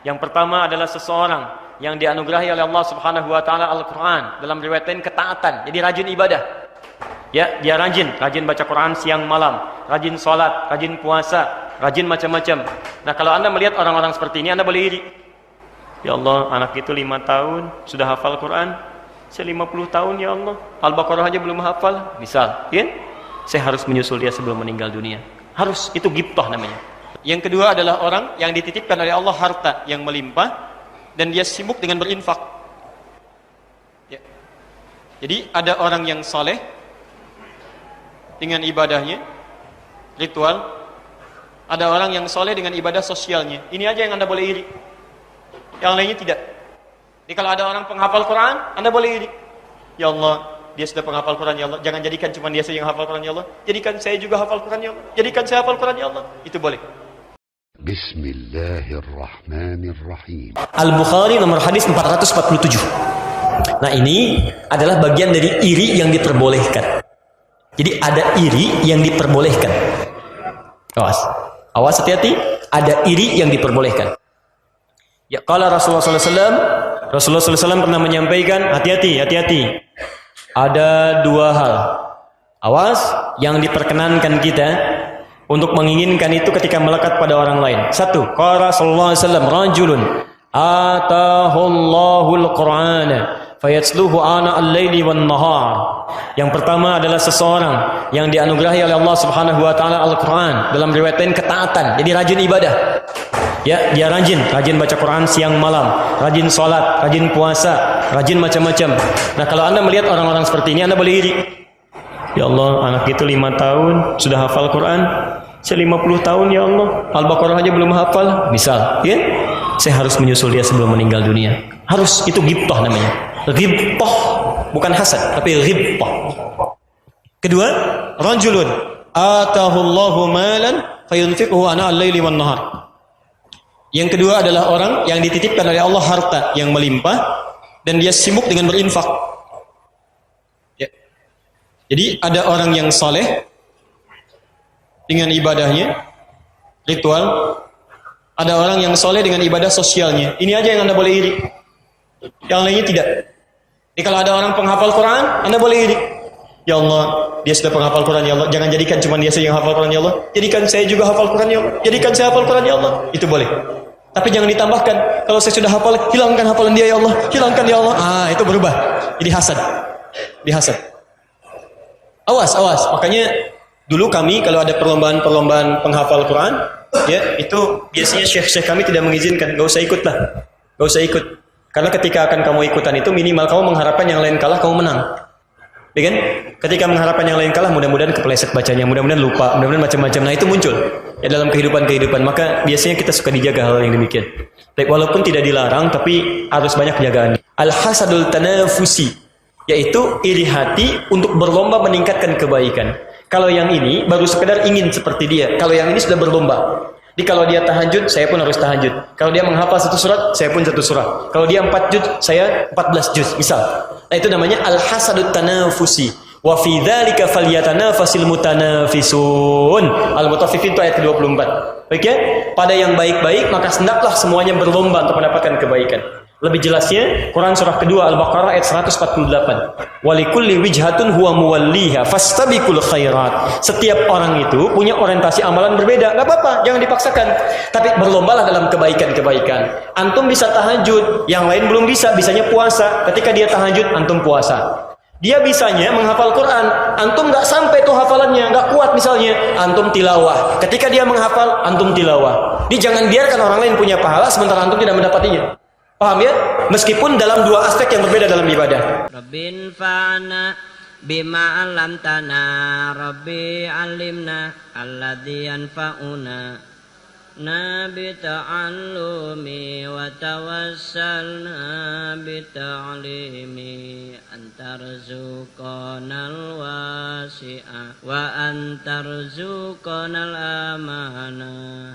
Yang pertama adalah seseorang yang dianugerahi oleh Allah Subhanahu wa taala Al-Qur'an, dalam riwayat lain ketaatan. Jadi rajin ibadah. Ya, dia rajin baca Quran siang malam, rajin salat, rajin puasa, rajin macam-macam. Nah, kalau Anda melihat orang-orang seperti ini, Anda boleh iri. Ya Allah, anak itu 5 tahun sudah hafal Quran. Saya 50 tahun ya Allah, Al-Baqarah aja belum hafal. Misal, ya? Saya harus menyusul dia sebelum meninggal dunia. Harus, itu ghibtah namanya. Yang kedua adalah orang yang dititipkan oleh Allah harta yang melimpah dan dia sibuk dengan berinfak. Ya. Jadi ada orang yang saleh dengan ibadahnya, ritual. Ada orang yang soleh dengan ibadah sosialnya. Ini aja yang Anda boleh iri. Yang lainnya tidak. Jadi kalau ada orang penghafal Quran, Anda boleh iri. Ya Allah, dia sudah penghafal Quran ya Allah. Jangan jadikan cuma dia saja yang hafal Quran ya Allah. Jadikan saya juga hafal Quran ya Allah. Jadikan saya hafal Quran ya Allah. Itu boleh. Bismillahirrahmanirrahim. Al-Bukhari nomor hadis 447. Nah, ini adalah bagian dari iri yang diperbolehkan. Jadi ada iri yang diperbolehkan. Awas hati-hati, ada iri yang diperbolehkan. Ya, kalau Rasulullah SAW pernah menyampaikan, hati-hati. Ada 2 hal. Awas, yang diperkenankan kita untuk menginginkan itu ketika melekat pada orang lain. 1, qala sallallahu alaihi wasallam, rajulun atahullahul qur'ana fayatsluhu ana al-laili wan nahar. Yang pertama adalah seseorang yang dianugerahi oleh Allah Subhanahu wa taala Al-Qur'an, dalam riwayat lain ketaatan. Jadi rajin ibadah. Ya, dia rajin baca Quran siang malam, rajin salat, rajin puasa, rajin macam-macam. Nah, kalau Anda melihat orang-orang seperti ini, Anda boleh iri. Ya Allah, anak itu 5 tahun sudah hafal Quran. Saya 50 tahun ya Allah, Al-Baqarah aja belum hafal. Misal, ya? Saya harus menyusul dia sebelum meninggal dunia. Harus, itu ghibtah namanya. Ghibtah, bukan hasad, tapi ghibtah. Kedua, rajulun atahullahu malan fayunfiquhu ana al-laili wan nahar. Yang kedua adalah orang yang dititipkan oleh Allah harta yang melimpah dan dia sibuk dengan berinfak. Ya. Jadi ada orang yang saleh dengan ibadahnya, ritual. Ada orang yang soleh dengan ibadah sosialnya. Ini aja yang Anda boleh iri. Yang lainnya tidak. Jadi kalau ada orang penghafal Quran, Anda boleh iri. Ya Allah, dia sudah penghafal Quran ya Allah. Jangan jadikan cuma dia saja yang hafal Quran ya Allah. Jadikan saya juga hafal Quran ya Allah. Jadikan saya hafal Quran ya Allah. Itu boleh. Tapi jangan ditambahkan, kalau saya sudah hafal, hilangkan hafalan dia ya Allah. Hilangkan ya Allah. Itu berubah. Jadi hasad. Dihasad. Awas. Makanya dulu kami kalau ada perlombaan penghafal Quran, ya itu biasanya syekh kami tidak mengizinkan. Gak usah ikut. Karena ketika akan kamu ikutan itu minimal kamu mengharapkan yang lain kalah, kamu menang. Ya kan? Ketika mengharapkan yang lain kalah, mudah-mudahan kepleset bacanya, mudah-mudahan lupa, mudah-mudahan macam-macam. Nah, itu muncul ya dalam kehidupan. Maka biasanya kita suka dijaga hal yang demikian. Walaupun tidak dilarang, tapi harus banyak jagaan. Al-hasadul tanafusi, yaitu iri hati untuk berlomba meningkatkan kebaikan. Kalau yang ini baru sekedar ingin seperti dia. Kalau yang ini sudah berlomba. Jadi kalau dia tahajud, saya pun harus tahajud. Kalau dia menghafal 1 surat, saya pun 1 surat. Kalau dia 4 juz, saya 14 juz, misal. Nah, itu namanya al-hasadut tanafusi. Wa fi dzalika falyatanafasil mutanafisun. Al-Mutaffifin itu ayat ke-24. Baik ya? Pada yang baik-baik maka hendaklah semuanya berlomba untuk mendapatkan kebaikan. Lebih jelasnya Quran surah kedua Al-Baqarah ayat 148. Walikulli wijhatun huwa muwalliha fastabiqul khairat. Setiap orang itu punya orientasi amalan berbeda. Enggak apa-apa, jangan dipaksakan. Tapi berlombalah dalam kebaikan-kebaikan. Antum bisa tahajud, yang lain belum bisa, bisanya puasa. Ketika dia tahajud, antum puasa. Dia bisanya menghafal Quran, antum nggak sampai tuh hafalannya, nggak kuat misalnya, antum tilawah. Ketika dia menghafal, antum tilawah. Jadi jangan biarkan orang lain punya pahala sementara antum tidak mendapatinya. Paham ya? Meskipun dalam 2 aspek yang berbeda dalam ibadah. Rabbin fa'na bima 'allamtana, Rabbi 'allimna alladzi yanfa'una. Nabi ta'allumi wa tawassalna bi ta'limi antarzuqanal wasi'a wa antarzuqanal amanah.